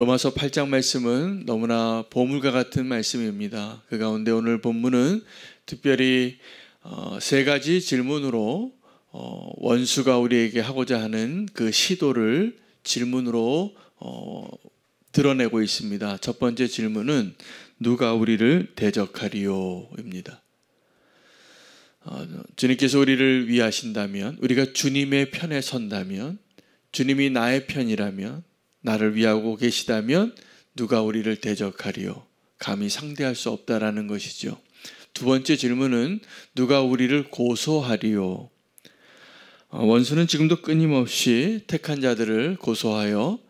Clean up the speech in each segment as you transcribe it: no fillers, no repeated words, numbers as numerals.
로마서 8장 말씀은 너무나 보물과 같은 말씀입니다. 그 가운데 오늘 본문은 특별히 세 가지 질문으로 원수가 우리에게 하고자 하는 그 시도를 질문으로 드러내고 있습니다. 첫 번째 질문은 누가 우리를 대적하리요입니다. 주님께서 우리를 위하신다면, 우리가 주님의 편에 선다면, 주님이 나의 편이라면, 나를 위하고 계시다면 누가 우리를 대적하리요? 감히 상대할 수 없다라는 것이죠. 두 번째 질문은 누가 우리를 고소하리요? 원수는 지금도 끊임없이 택한 자들을 고소하여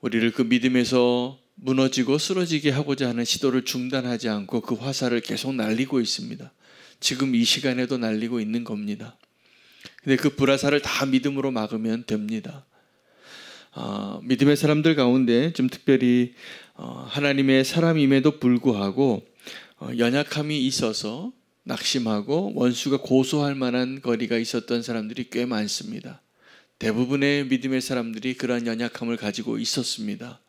우리를 그 믿음에서 무너지고 쓰러지게 하고자 하는 시도를 중단하지 않고 그 화살을 계속 날리고 있습니다. 지금 이 시간에도 날리고 있는 겁니다. 근데 그 불화살을 다 믿음으로 막으면 됩니다. 믿음의 사람들 가운데 좀 특별히 하나님의 사람임에도 불구하고 연약함이 있어서 낙심하고 원수가 고소할 만한 거리가 있었던 사람들이 꽤 많습니다. 대부분의 믿음의 사람들이 그러한 연약함을 가지고 있었습니다.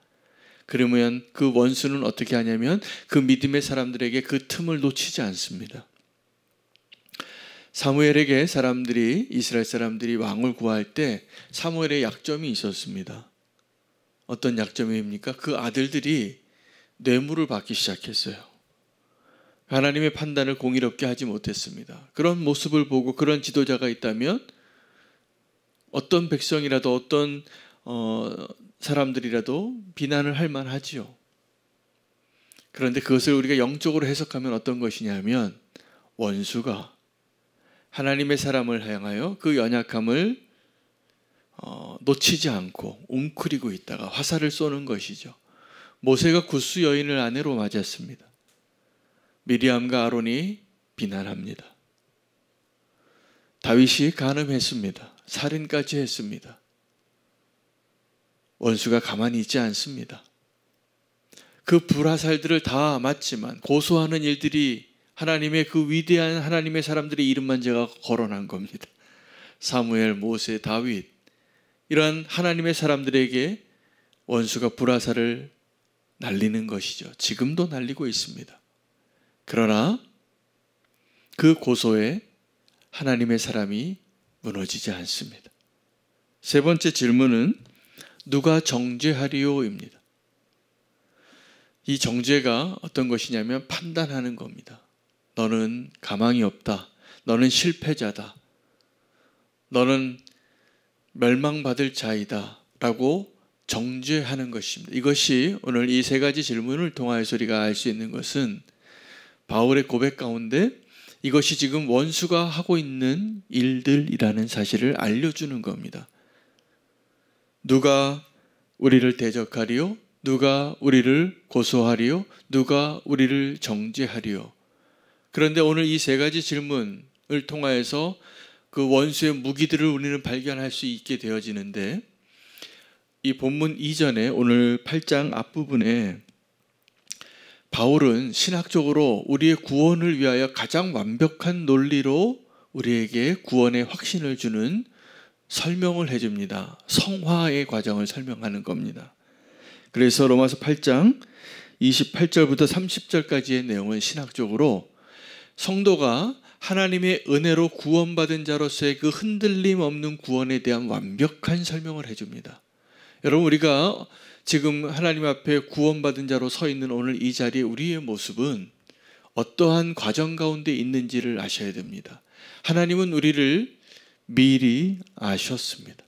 그러면 그 원수는 어떻게 하냐면 그 믿음의 사람들에게 그 틈을 놓치지 않습니다. 사무엘에게 이스라엘 사람들이 왕을 구할 때 사무엘의 약점이 있었습니다. 어떤 약점입니까? 그 아들들이 뇌물을 받기 시작했어요. 하나님의 판단을 공의롭게 하지 못했습니다. 그런 모습을 보고 그런 지도자가 있다면 어떤 백성이라도 어떤 사람들이라도 비난을 할 만하지요. 그런데 그것을 우리가 영적으로 해석하면 어떤 것이냐면 원수가 하나님의 사람을 향하여 그 연약함을 놓치지 않고 웅크리고 있다가 화살을 쏘는 것이죠. 모세가 굿수 여인을 아내로 맞았습니다. 미리암과 아론이 비난합니다. 다윗이 간음했습니다. 살인까지 했습니다. 원수가 가만히 있지 않습니다. 그 불화살들을 다 맞지만 고소하는 일들이 하나님의 그 위대한 하나님의 사람들의 이름만 제가 거론한 겁니다. 사무엘, 모세, 다윗, 이러한 하나님의 사람들에게 원수가 불화살을 날리는 것이죠. 지금도 날리고 있습니다. 그러나 그 고소에 하나님의 사람이 무너지지 않습니다. 세 번째 질문은 누가 정죄하리요입니다. 이 정죄가 어떤 것이냐면 판단하는 겁니다. 너는 가망이 없다. 너는 실패자다. 너는 멸망받을 자이다. 라고 정죄하는 것입니다. 이것이 오늘 이 세 가지 질문을 통하여서 우리가 알 수 있는 것은 바울의 고백 가운데 이것이 지금 원수가 하고 있는 일들이라는 사실을 알려주는 겁니다. 누가 우리를 대적하리요? 누가 우리를 고소하리요? 누가 우리를 정죄하리요? 그런데 오늘 이 세 가지 질문을 통하여서 그 원수의 무기들을 우리는 발견할 수 있게 되어지는데 이 본문 이전에 오늘 8장 앞부분에 바울은 신학적으로 우리의 구원을 위하여 가장 완벽한 논리로 우리에게 구원의 확신을 주는 설명을 해줍니다. 성화의 과정을 설명하는 겁니다. 그래서 로마서 8장 28절부터 30절까지의 내용은 신학적으로 성도가 하나님의 은혜로 구원받은 자로서의 그 흔들림 없는 구원에 대한 완벽한 설명을 해줍니다. 여러분, 우리가 지금 하나님 앞에 구원받은 자로 서 있는 오늘 이 자리에 우리의 모습은 어떠한 과정 가운데 있는지를 아셔야 됩니다. 하나님은 우리를 미리 아셨습니다.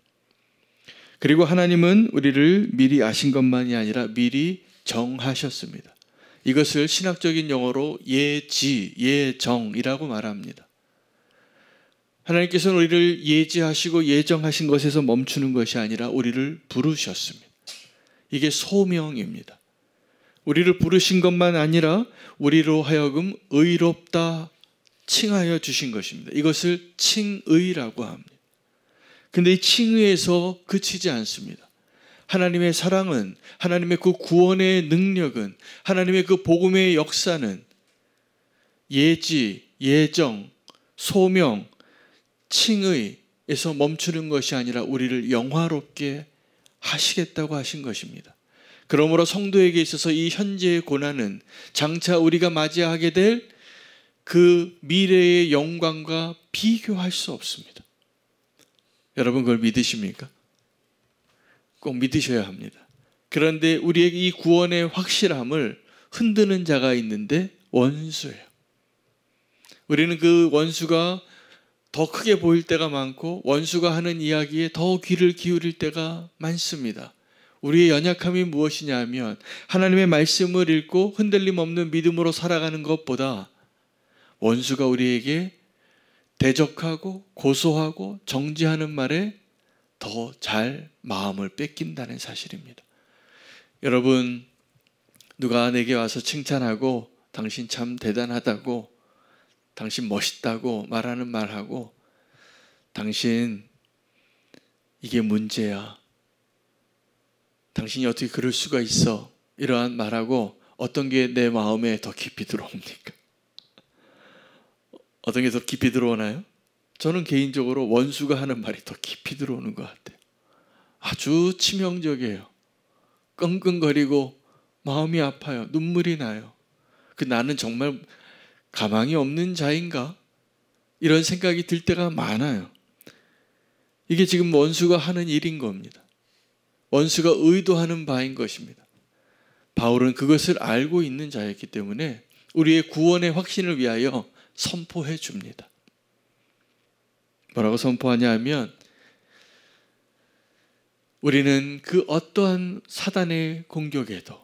그리고 하나님은 우리를 미리 아신 것만이 아니라 미리 정하셨습니다. 이것을 신학적인 용어로 예지, 예정이라고 말합니다. 하나님께서는 우리를 예지하시고 예정하신 것에서 멈추는 것이 아니라 우리를 부르셨습니다. 이게 소명입니다. 우리를 부르신 것만 아니라 우리로 하여금 의롭다 칭하여 주신 것입니다. 이것을 칭의라고 합니다. 근데 이 칭의에서 그치지 않습니다. 하나님의 사랑은, 하나님의 그 구원의 능력은, 하나님의 그 복음의 역사는 예지, 예정, 소명, 칭의에서 멈추는 것이 아니라 우리를 영화롭게 하시겠다고 하신 것입니다. 그러므로 성도에게 있어서 이 현재의 고난은 장차 우리가 맞이하게 될 그 미래의 영광과 비교할 수 없습니다. 여러분 그걸 믿으십니까? 꼭 믿으셔야 합니다. 그런데 우리에게 이 구원의 확실함을 흔드는 자가 있는데 원수예요. 우리는 그 원수가 더 크게 보일 때가 많고 원수가 하는 이야기에 더 귀를 기울일 때가 많습니다. 우리의 연약함이 무엇이냐 하면 하나님의 말씀을 읽고 흔들림 없는 믿음으로 살아가는 것보다 원수가 우리에게 대적하고 고소하고 정죄하는 말에 더 잘 마음을 뺏긴다는 사실입니다. 여러분, 누가 내게 와서 칭찬하고 당신 참 대단하다고, 당신 멋있다고 말하는 말하고, 당신 이게 문제야, 당신이 어떻게 그럴 수가 있어, 이러한 말하고 어떤 게 내 마음에 더 깊이 들어옵니까? 어떤 게 더 깊이 들어오나요? 저는 개인적으로 원수가 하는 말이 더 깊이 들어오는 것 같아요. 아주 치명적이에요. 끙끙거리고 마음이 아파요. 눈물이 나요. 나는 정말 가망이 없는 자인가? 이런 생각이 들 때가 많아요. 이게 지금 원수가 하는 일인 겁니다. 원수가 의도하는 바인 것입니다. 바울은 그것을 알고 있는 자였기 때문에 우리의 구원의 확신을 위하여 선포해 줍니다. 뭐라고 선포하냐 하면 우리는 그 어떠한 사단의 공격에도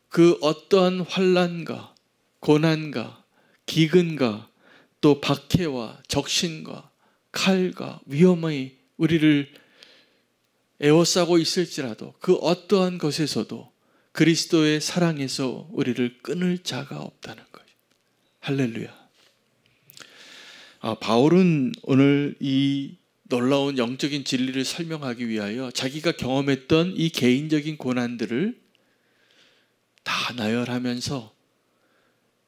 그 어떠한 환난과 고난과 기근과 또 박해와 적신과 칼과 위험이 우리를 에워싸고 있을지라도 그 어떠한 것에서도 그리스도의 사랑에서 우리를 끊을 자가 없다는 거죠. 할렐루야. 바울은 오늘 이 놀라운 영적인 진리를 설명하기 위하여 자기가 경험했던 이 개인적인 고난들을 다 나열하면서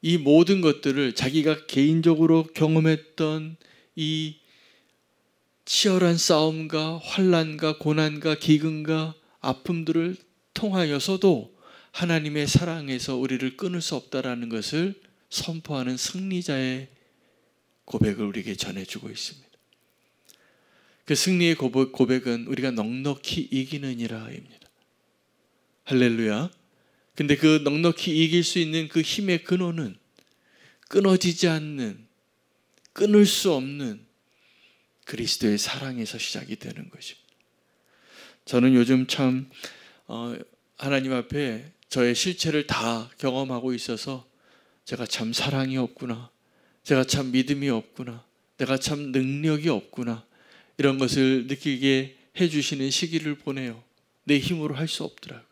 이 모든 것들을 자기가 개인적으로 경험했던 이 치열한 싸움과 환난과 고난과 기근과 아픔들을 통하여서도 하나님의 사랑에서 우리를 끊을 수 없다라는 것을 선포하는 승리자의 고백을 우리에게 전해주고 있습니다. 그 승리의 고백은 우리가 넉넉히 이기느니라입니다. 할렐루야. 근데 그 넉넉히 이길 수 있는 그 힘의 근원은 끊어지지 않는, 끊을 수 없는 그리스도의 사랑에서 시작이 되는 것입니다. 저는 요즘 참 하나님 앞에 저의 실체를 다 경험하고 있어서 제가 참 사랑이 없구나, 제가 참 믿음이 없구나, 내가 참 능력이 없구나, 이런 것을 느끼게 해주시는 시기를 보내요. 내 힘으로 할 수 없더라고요.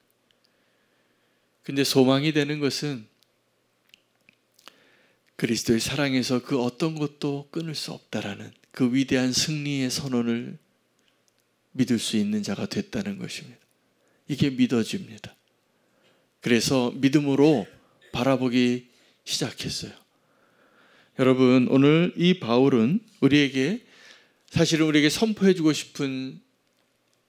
근데 소망이 되는 것은 그리스도의 사랑에서 그 어떤 것도 끊을 수 없다라는 그 위대한 승리의 선언을 믿을 수 있는 자가 됐다는 것입니다. 이게 믿어집니다. 그래서 믿음으로 바라보기 시작했어요. 여러분, 오늘 이 바울은 사실은 우리에게 선포해주고 싶은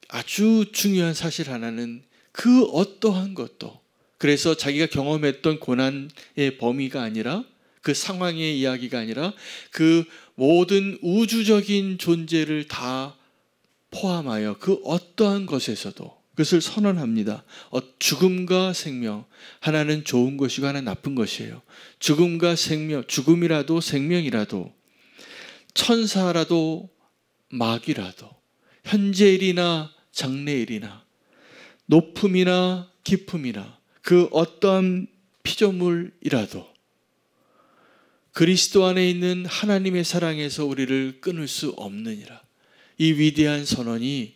아주 중요한 사실 하나는 그 어떠한 것도, 그래서 자기가 경험했던 고난의 범위가 아니라 그 상황의 이야기가 아니라 그 모든 우주적인 존재를 다 포함하여 그 어떠한 것에서도 그것을 선언합니다. 죽음과 생명, 하나는 좋은 것이고 하나는 나쁜 것이에요. 죽음과 생명, 죽음이라도 생명이라도, 천사라도 마귀라도, 현재일이나 장래일이나, 높음이나 깊음이나, 그 어떠한 피조물이라도 그리스도 안에 있는 하나님의 사랑에서 우리를 끊을 수 없느니라. 이 위대한 선언이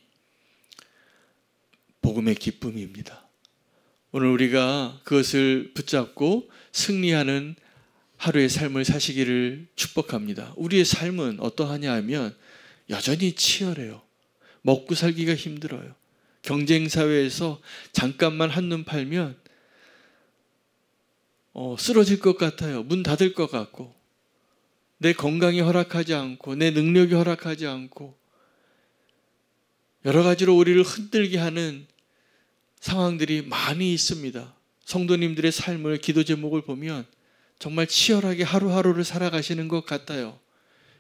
복음의 기쁨입니다. 오늘 우리가 그것을 붙잡고 승리하는 하루의 삶을 사시기를 축복합니다. 우리의 삶은 어떠하냐 하면 여전히 치열해요. 먹고 살기가 힘들어요. 경쟁사회에서 잠깐만 한눈 팔면 쓰러질 것 같아요. 문 닫을 것 같고, 내 건강이 허락하지 않고, 내 능력이 허락하지 않고, 여러 가지로 우리를 흔들게 하는 상황들이 많이 있습니다. 성도님들의 삶을, 기도 제목을 보면 정말 치열하게 하루하루를 살아가시는 것 같아요.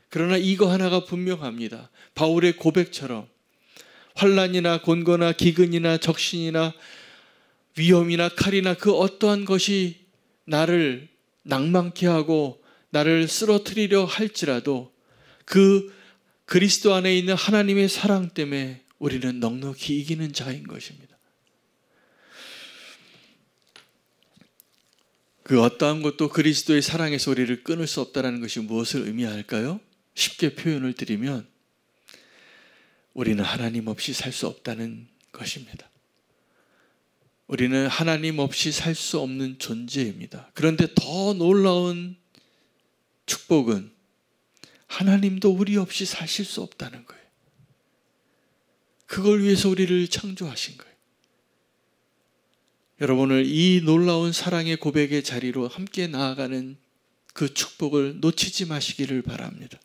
그러나 이거 하나가 분명합니다. 바울의 고백처럼 환난이나 곤고나 기근이나 적신이나 위험이나 칼이나 그 어떠한 것이 나를 낭망케 하고 나를 쓰러뜨리려 할지라도 그 그리스도 안에 있는 하나님의 사랑 때문에 우리는 넉넉히 이기는 자인 것입니다. 그 어떠한 것도 그리스도의 사랑에서 우리를 끊을 수 없다는 것이 무엇을 의미할까요? 쉽게 표현을 드리면 우리는 하나님 없이 살 수 없다는 것입니다. 우리는 하나님 없이 살 수 없는 존재입니다. 그런데 더 놀라운 축복은 하나님도 우리 없이 사실 수 없다는 거예요. 그걸 위해서 우리를 창조하신 거예요. 여러분을 이 놀라운 사랑의 고백의 자리로 함께 나아가는 그 축복을 놓치지 마시기를 바랍니다.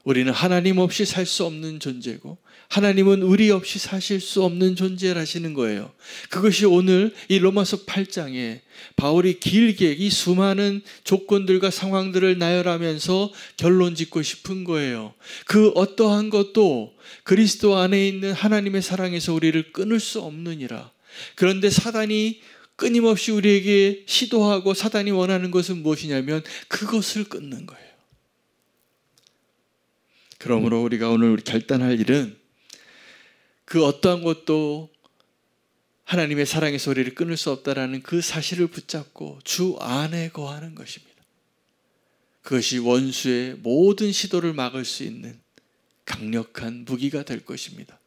우리는 하나님 없이 살 수 없는 존재고 하나님은 우리 없이 사실 수 없는 존재라시는 거예요. 그것이 오늘 이 로마서 8장에 바울이 길게 이 수많은 조건들과 상황들을 나열하면서 결론 짓고 싶은 거예요. 그 어떠한 것도 그리스도 안에 있는 하나님의 사랑에서 우리를 끊을 수 없느니라. 그런데 사단이 끊임없이 우리에게 시도하고 사단이 원하는 것은 무엇이냐면 그것을 끊는 거예요. 그러므로 우리가 오늘 결단할 일은 그 어떠한 것도 하나님의 사랑에서 우리를 끊을 수 없다라는 그 사실을 붙잡고 주 안에 거하는 것입니다. 그것이 원수의 모든 시도를 막을 수 있는 강력한 무기가 될 것입니다.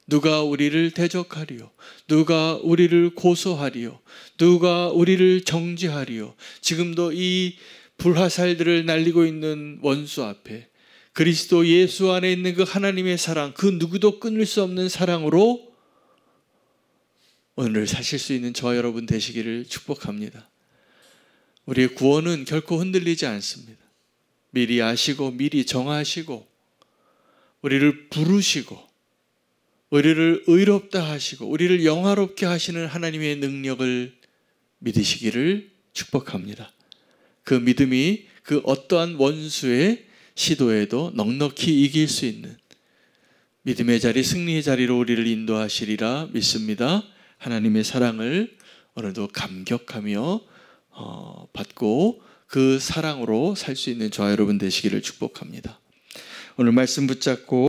누가 우리를 대적하리요? 누가 우리를 고소하리요? 누가 우리를 정죄하리요? 지금도 이 불화살들을 날리고 있는 원수 앞에 그리스도 예수 안에 있는 그 하나님의 사랑, 그 누구도 끊을 수 없는 사랑으로 오늘 사실 수 있는 저와 여러분 되시기를 축복합니다. 우리의 구원은 결코 흔들리지 않습니다. 미리 아시고 미리 정하시고 우리를 부르시고 우리를 의롭다 하시고 우리를 영화롭게 하시는 하나님의 능력을 믿으시기를 축복합니다. 그 믿음이 그 어떠한 원수의 시도에도 넉넉히 이길 수 있는 믿음의 자리, 승리의 자리로 우리를 인도하시리라 믿습니다. 하나님의 사랑을 오늘도 감격하며 받고 그 사랑으로 살 수 있는 저와 여러분 되시기를 축복합니다. 오늘 말씀 붙잡고